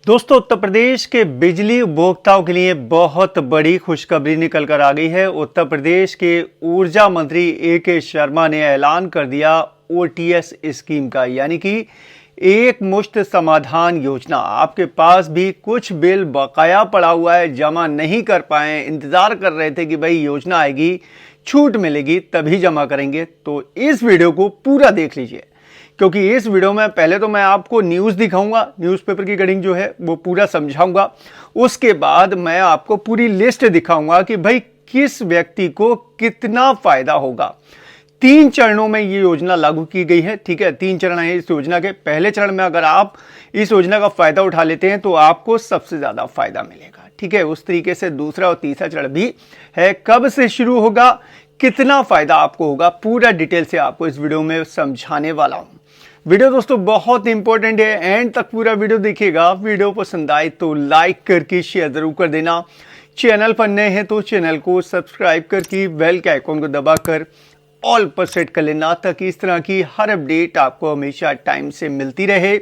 दोस्तों, उत्तर प्रदेश के बिजली उपभोक्ताओं के लिए बहुत बड़ी खुशखबरी निकल कर आ गई है। उत्तर प्रदेश के ऊर्जा मंत्री ए.के. शर्मा ने ऐलान कर दिया ओटीएस स्कीम का, यानी कि एक मुश्त समाधान योजना। आपके पास भी कुछ बिल बकाया पड़ा हुआ है, जमा नहीं कर पाए, इंतजार कर रहे थे कि भाई योजना आएगी, छूट मिलेगी तभी जमा करेंगे, तो इस वीडियो को पूरा देख लीजिए, क्योंकि इस वीडियो में पहले तो मैं आपको न्यूज़ दिखाऊंगा, न्यूज़पेपर की कटिंग जो है वो पूरा समझाऊंगा। उसके बाद मैं आपको पूरी लिस्ट दिखाऊंगा कि भाई किस व्यक्ति को कितना फायदा होगा। 3 चरणों में ये योजना लागू की गई है, ठीक है। 3 चरण है इस योजना के। पहले चरण में अगर आप इस योजना का फायदा उठा लेते हैं तो आपको सबसे ज्यादा फायदा मिलेगा, ठीक है। उस तरीके से दूसरा और तीसरा चरण भी है। कब से शुरू होगा, कितना फायदा आपको होगा, पूरा डिटेल से आपको इस वीडियो में समझाने वाला हूं। वीडियो दोस्तों बहुत इंपॉर्टेंट है, एंड तक पूरा वीडियो देखिएगा। वीडियो पसंद आए तो लाइक करके शेयर जरूर कर देना। चैनल पर नए हैं तो चैनल को सब्सक्राइब करके बेल के आइकॉन को दबाकर ऑल पर सेट कर लेना, ताकि इस तरह की हर अपडेट आपको हमेशा टाइम से मिलती रहे।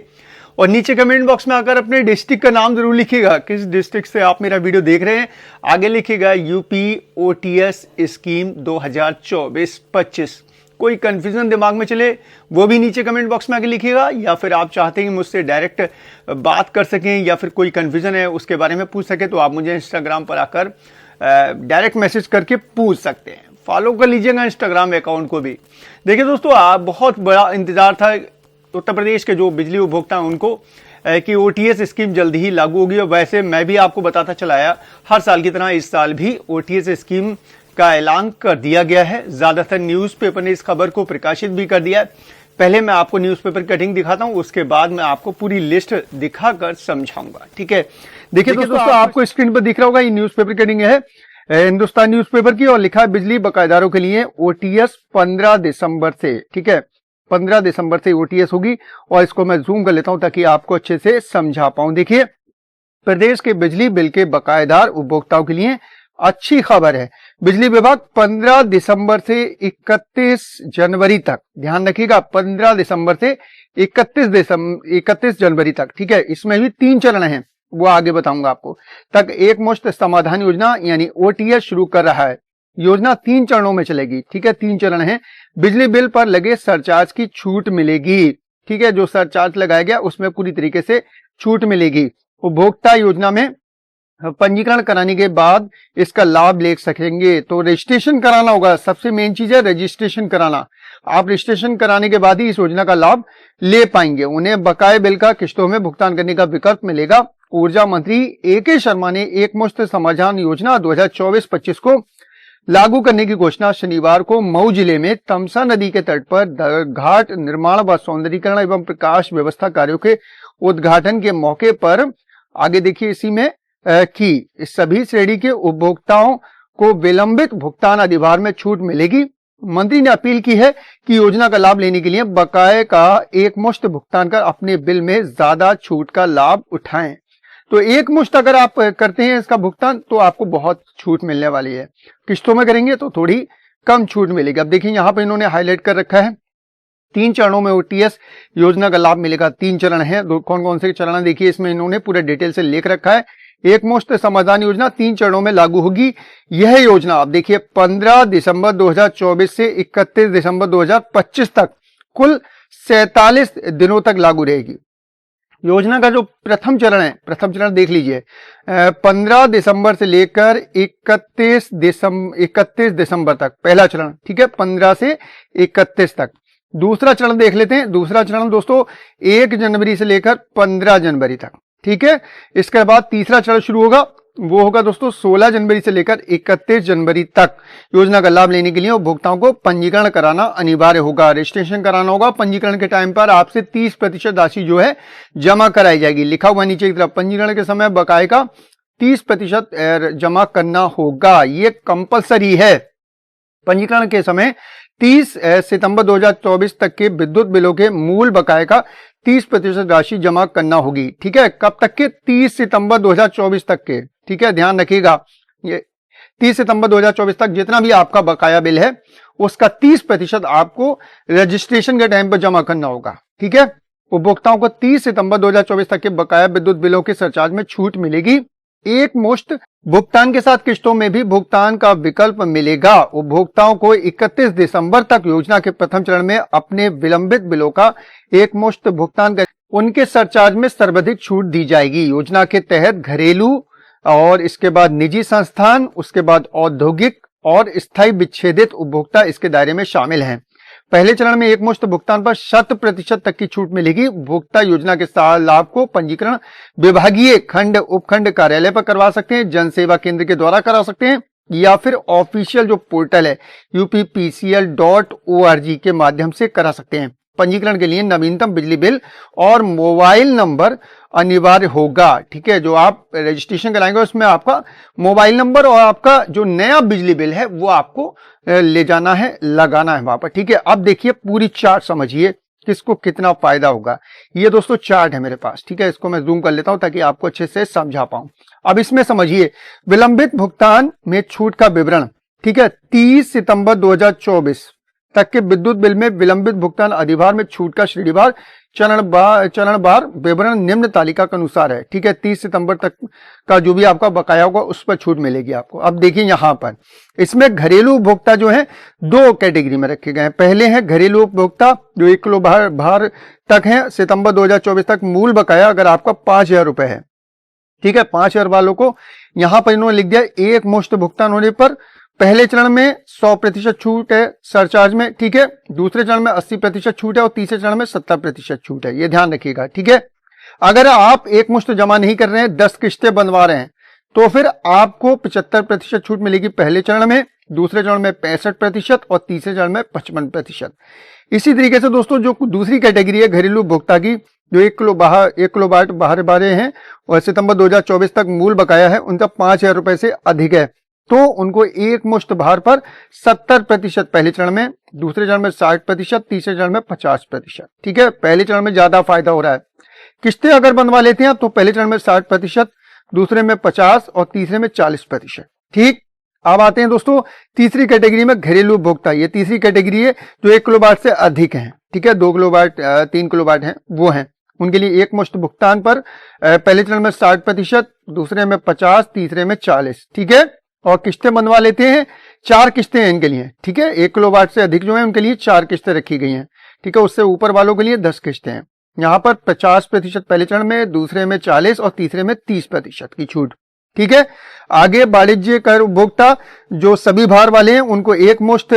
और नीचे कमेंट बॉक्स में आकर अपने डिस्ट्रिक्ट का नाम जरूर लिखिएगा, किस डिस्ट्रिक्ट से आप मेरा वीडियो देख रहे हैं। आगे लिखिएगा यूपी ओटीएस स्कीम 2024-25। कोई कंफ्यूजन दिमाग में चले वो भी नीचे कमेंट बॉक्स में आके लिखिएगा, या फिर आप चाहते हैं कि मुझसे डायरेक्ट बात कर सकें या फिर कोई कंफ्यूजन है उसके बारे में पूछ सके, तो आप मुझे इंस्टाग्राम पर आकर डायरेक्ट मैसेज करके पूछ सकते हैं। फॉलो कर लीजिएगा इंस्टाग्राम अकाउंट को भी। देखिए दोस्तों, आप बहुत बड़ा इंतजार था उत्तर प्रदेश के जो बिजली उपभोक्ता हैं उनको कि ओटीएस स्कीम जल्दी ही लागू होगी। और वैसे मैं भी आपको बताता चला आया, हर साल की तरह इस साल भी ओटीएस स्कीम का ऐलान कर दिया गया है। ज्यादातर न्यूज़पेपर ने इस खबर को प्रकाशित भी कर दिया है। पहले मैं आपको न्यूज़पेपर कटिंग दिखाता हूं, उसके बाद मैं आपको पूरी लिस्ट दिखाकर समझाऊंगा, ठीक है। देखिए दोस्तों, आपको स्क्रीन पर दिख रहा होगा, ये न्यूज़पेपर कटिंग है हिंदुस्तान न्यूज़पेपर की, और लिखा है बिजली बकायेदारों के लिए ओटीएस 15 दिसंबर से, ठीक है। 15 दिसंबर से ओटीएस होगी, और इसको मैं जूम कर लेता हूं ताकि आपको अच्छे से समझा पाऊं। देखिए, प्रदेश के बिजली बिल के बकायेदार उपभोक्ताओं के लिए अच्छी खबर है। बिजली विभाग 15 दिसंबर से 31 जनवरी तक, ध्यान रखिएगा, 15 दिसंबर से 31 जनवरी तक, ठीक है। इसमें भी 3 चरण हैं, वो आगे बताऊंगा आपको, तक एक मुश्त समाधान योजना यानी ओटीएस शुरू कर रहा है। योजना 3 चरणों में चलेगी, ठीक है। 3 चरण हैं। बिजली बिल पर लगे सरचार्ज की छूट मिलेगी, ठीक है। जो सरचार्ज लगाया गया उसमें पूरी तरीके से छूट मिलेगी। उपभोक्ता योजना में पंजीकरण कराने के बाद इसका लाभ ले सकेंगे। तो रजिस्ट्रेशन कराना होगा, सबसे मेन चीज है रजिस्ट्रेशन कराना। आप रजिस्ट्रेशन कराने के बाद ही इस योजना का लाभ ले पाएंगे। उन्हें बकाये बिल का किस्तों में भुगतान करने का विकल्प मिलेगा। ऊर्जा मंत्री ए.के. शर्मा ने एक मुश्त समाधान योजना 2024-25 को लागू करने की घोषणा शनिवार को मऊ जिले में तमसा नदी के तट पर घाट निर्माण व सौंदर्यीकरण एवं प्रकाश व्यवस्था कार्यों के उद्घाटन के मौके पर, आगे देखिए इसी में कि सभी श्रेणी के उपभोक्ताओं को विलंबित भुगतान अधिभार में छूट मिलेगी। मंत्री ने अपील की है कि योजना का लाभ लेने के लिए बकाये का एक मुश्त भुगतान कर अपने बिल में ज्यादा छूट का लाभ उठाएं। तो एक मुश्त अगर आप करते हैं इसका भुगतान तो आपको बहुत छूट मिलने वाली है। किस्तों में करेंगे तो थोड़ी कम छूट मिलेगी। अब देखिए यहाँ पे इन्होंने हाईलाइट कर रखा है, 3 चरणों में ओटीएस योजना का लाभ मिलेगा। 3 चरण है, कौन कौन से चरण देखिए इसमें इन्होंने पूरे डिटेल से लिख रखा है। एक मुश्त समाधान योजना 3 चरणों में लागू होगी। यह योजना आप देखिए 15 दिसंबर 2024 से 31 दिसंबर 2025 तक कुल 47 दिनों तक लागू रहेगी। योजना का जो प्रथम चरण है, प्रथम चरण देख लीजिए, 15 दिसंबर से लेकर 31 दिसंबर तक पहला चरण, ठीक है, 15 से 31 तक। दूसरा चरण देख लेते हैं। दूसरा चरण दोस्तों 1 जनवरी से लेकर 15 जनवरी तक, ठीक है। इसके बाद तीसरा चरण शुरू होगा, वो होगा दोस्तों 16 जनवरी से लेकर 31 जनवरी तक। योजना का लाभ लेने के लिए उपभोक्ताओं को पंजीकरण कराना अनिवार्य होगा, रजिस्ट्रेशन कराना होगा। पंजीकरण के टाइम पर आपसे 30% राशि जो है जमा कराई जाएगी। लिखा हुआ नीचे की तरफ, पंजीकरण के समय बकाये का 30% जमा करना होगा, ये कंपलसरी है। पंजीकरण के समय 30 सितंबर 2024 तक के विद्युत बिलों के मूल बकाये का 30% राशि जमा करना होगी, ठीक है। कब तक के? 30 सितंबर 2024 तक के, ठीक है, ध्यान रखिएगा। ये 30 सितंबर 2024 तक जितना भी आपका बकाया बिल है उसका 30% आपको रजिस्ट्रेशन के टाइम पर जमा करना होगा, ठीक है। उपभोक्ताओं को 30 सितंबर 2024 तक के बकाया विद्युत बिलों के सरचार्ज में छूट मिलेगी। एक मुश्त भुगतान के साथ किस्तों में भी भुगतान का विकल्प मिलेगा। उपभोक्ताओं को 31 दिसंबर तक योजना के प्रथम चरण में अपने विलंबित बिलों का एक मुश्त भुगतान कर उनके सरचार्ज में सर्वाधिक छूट दी जाएगी। योजना के तहत घरेलू और इसके बाद निजी संस्थान, उसके बाद औद्योगिक और स्थायी विच्छेदित उपभोक्ता इसके दायरे में शामिल हैं। पहले चरण में एक मुश्त भुगतान पर 100% तक की छूट मिलेगी। उपभोक्ता योजना के लाभ को पंजीकरण विभागीय खंड उपखंड कार्यालय पर करवा सकते हैं, जन सेवा केंद्र के द्वारा करा सकते हैं, या फिर ऑफिशियल जो पोर्टल है uppcl.org के माध्यम से करा सकते हैं। पंजीकरण के लिए नवीनतम बिजली बिल और मोबाइल नंबर अनिवार्य होगा। ठीक है, जो आप रजिस्ट्रेशन कराएंगे उसमें आपका मोबाइल नंबर और आपका जो नया बिजली बिल है वो आपको ले जाना है, लगाना है वहां पर। ठीक है, अब देखिए पूरी चार्ट समझिए किसको कितना फायदा होगा। ये दोस्तों चार्ट है मेरे पास। ठीक है, इसको मैं जूम कर लेता हूं ताकि आपको अच्छे से समझा पाऊं। अब इसमें समझिए विलंबित भुगतान में छूट का विवरण। ठीक है, 30 सितंबर 2024 तक के विद्युत बिल में विलंबित भुगतान अधिभार में छूट का श्रेणीवार चरणवार विवरण निम्न तालिका के अनुसार है। ठीक है, 30 सितंबर तक का जो भी आपका बकाया होगा उस पर छूट मिलेगी आपको। अब देखिए यहां पर इसमें घरेलू उपभोक्ता जो है दो कैटेगरी में रखे गए हैं। पहले हैं घरेलू उपभोक्ता जो 1 किलो भार तक है। सितंबर 2024 तक मूल बकाया अगर आपका 5,000 रुपए है, ठीक है, 5,000 वालों को यहां पर इन्होंने लिख दिया एक मुश्त भुगतान होने पर पहले चरण में 100% छूट है सरचार्ज में। ठीक है, दूसरे चरण में 80% छूट है और तीसरे चरण में 70% छूट है। ये ध्यान रखिएगा। ठीक है, अगर आप एक मुश्त जमा नहीं कर रहे हैं, 10 किस्तें बनवा रहे हैं, तो फिर आपको 75% छूट मिलेगी पहले चरण में, दूसरे चरण में 65% और तीसरे चरण में 55%। इसी तरीके से दोस्तों जो दूसरी कैटेगरी है घरेलू उपभोक्ता की जो 1 किलो वाट बाहर हैं और सितंबर 2024 तक मूल बकाया है, उनका 5,000 रुपए से अधिक है, तो उनको एक मुश्त भार पर 70% पहले चरण में, दूसरे चरण में 60%, तीसरे चरण में 50%। ठीक है, पहले चरण में ज्यादा फायदा हो रहा है। किस्तें अगर बनवा लेते हैं तो पहले चरण में 60%, दूसरे में 50% और तीसरे में 40%। ठीक, अब आते हैं दोस्तों तीसरी कैटेगरी में घरेलू उपभोक्ता। ये तीसरी कैटेगरी है जो 1 किलो वाट से अधिक है। ठीक है, 2 किलो वाट 3 किलो वाट है वो है, उनके लिए एक मुश्त भुगतान पर पहले चरण में 60%, दूसरे में 50%, तीसरे में 40%। ठीक है, और किस्तें बनवा लेते हैं, 4 किस्तें हैं इनके लिए। ठीक है, 1 किलो वाट से अधिक जो है उनके लिए 4 किस्तें रखी गई हैं। ठीक है, उससे ऊपर वालों के लिए 10 किस्तें हैं। यहाँ पर 50% पहले चरण में, दूसरे में 40% और तीसरे में 30% की छूट। ठीक है, आगे वाणिज्य कर उपभोक्ता जो सभी भार वाले हैं उनको एक मुश्त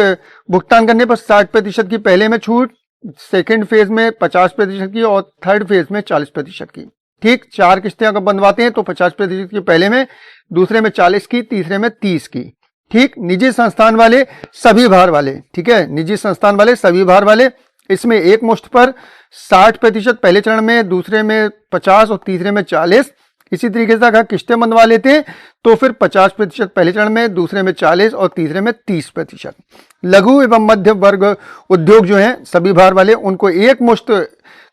भुगतान करने पर 60% की पहले में छूट, सेकेंड फेज में 50% की और थर्ड फेज में 40% की। ठीक, 4 किस्तें अगर बनवाते हैं तो 50% की पहले में, दूसरे में 40 की, तीसरे में 30 की। ठीक, निजी संस्थान वाले सभी भार वाले। ठीक है, निजी संस्थान वाले सभी भार वाले इसमें एक मुश्त पर 60% पहले चरण में, दूसरे में 50 और तीसरे में 40। इसी तरीके से अगर किस्तें बनवा लेते हैं तो फिर 50% पहले चरण में, दूसरे में 40 और तीसरे में 30%। लघु एवं मध्य वर्ग उद्योग जो है सभी भार वाले उनको एक मुश्त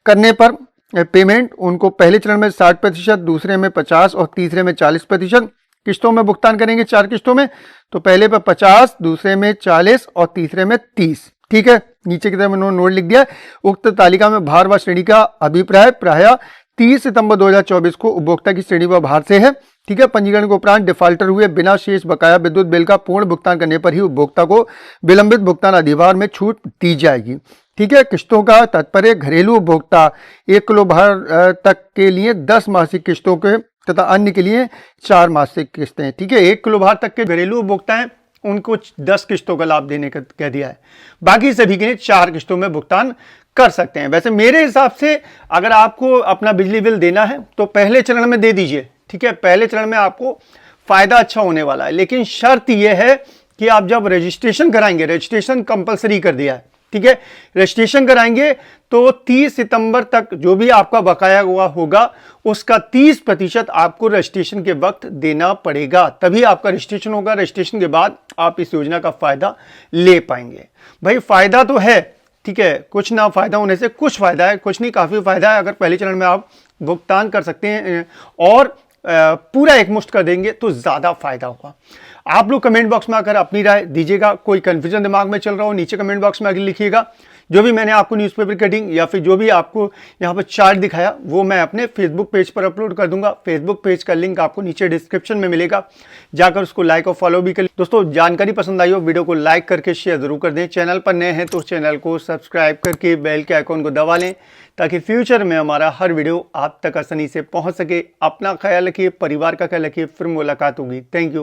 करने पर पेमेंट उनको पहले चरण में 60%, दूसरे में 50 और तीसरे में 40%। किस्तों में भुगतान करेंगे 4 किस्तों में, तो पहले पर 50, दूसरे में 40 और तीसरे में 30। ठीक है, नीचे की तरफ उन्होंने नोट लिख दिया। उक्त तालिका में भार व श्रेणी का अभिप्राय प्रायः 30 सितंबर 2024 को उपभोक्ता की श्रेणी व भार से है। ठीक है, पंजीकरण के उपरांत डिफॉल्टर हुए बिना शेष बकाया विद्युत बिल का पूर्ण भुगतान करने पर ही उपभोक्ता को विलंबित भुगतान अधिभार में छूट दी जाएगी। ठीक है, किस्तों का तात्पर्य घरेलू उपभोक्ता 1 किलो भार तक के लिए 10 मासिक किस्तों के तथा अन्य के लिए 4 मासिक किस्तें। ठीक है, 1 किलो भार तक के घरेलू उपभोक्ता हैं उनको 10 किस्तों का लाभ देने का कह दिया है, बाकी सभी के लिए 4 किस्तों में भुगतान कर सकते हैं। वैसे मेरे हिसाब से अगर आपको अपना बिजली बिल देना है तो पहले चरण में दे दीजिए। ठीक है, पहले चरण में आपको फायदा अच्छा होने वाला है, लेकिन शर्त यह है कि आप जब रजिस्ट्रेशन कराएंगे, रजिस्ट्रेशन कंपलसरी कर दिया है। ठीक है, रजिस्ट्रेशन कराएंगे तो 30 सितंबर तक जो भी आपका बकाया हुआ होगा उसका 30% आपको रजिस्ट्रेशन के वक्त देना पड़ेगा, तभी आपका रजिस्ट्रेशन होगा। रजिस्ट्रेशन के बाद आप इस योजना का फायदा ले पाएंगे। भाई फायदा तो है, ठीक है, कुछ ना फायदा होने से कुछ फायदा है, कुछ नहीं काफी फायदा है। अगर पहले चरण में आप भुगतान कर सकते हैं और पूरा एकमुश्त कर देंगे तो ज्यादा फायदा होगा। आप लोग कमेंट बॉक्स में आकर अपनी राय दीजिएगा। कोई कंफ्यूजन दिमाग में चल रहा हो नीचे कमेंट बॉक्स में आकर लिखिएगा। जो भी मैंने आपको न्यूज़पेपर कटिंग या फिर जो भी आपको यहाँ पर चार्ट दिखाया वो मैं अपने फेसबुक पेज पर अपलोड कर दूंगा। फेसबुक पेज का लिंक आपको नीचे डिस्क्रिप्शन में मिलेगा, जाकर उसको लाइक और फॉलो भी कर। दोस्तों जानकारी पसंद आई हो वीडियो को लाइक करके शेयर जरूर कर दें। चैनल पर नए हैं तो चैनल को सब्सक्राइब करके बेल के आइकॉन को दबा लें ताकि फ्यूचर में हमारा हर वीडियो आप तक आसानी से पहुंच सके। अपना ख्याल रखिए, परिवार का ख्याल रखिए। फिर मुलाकात होगी। Thank you.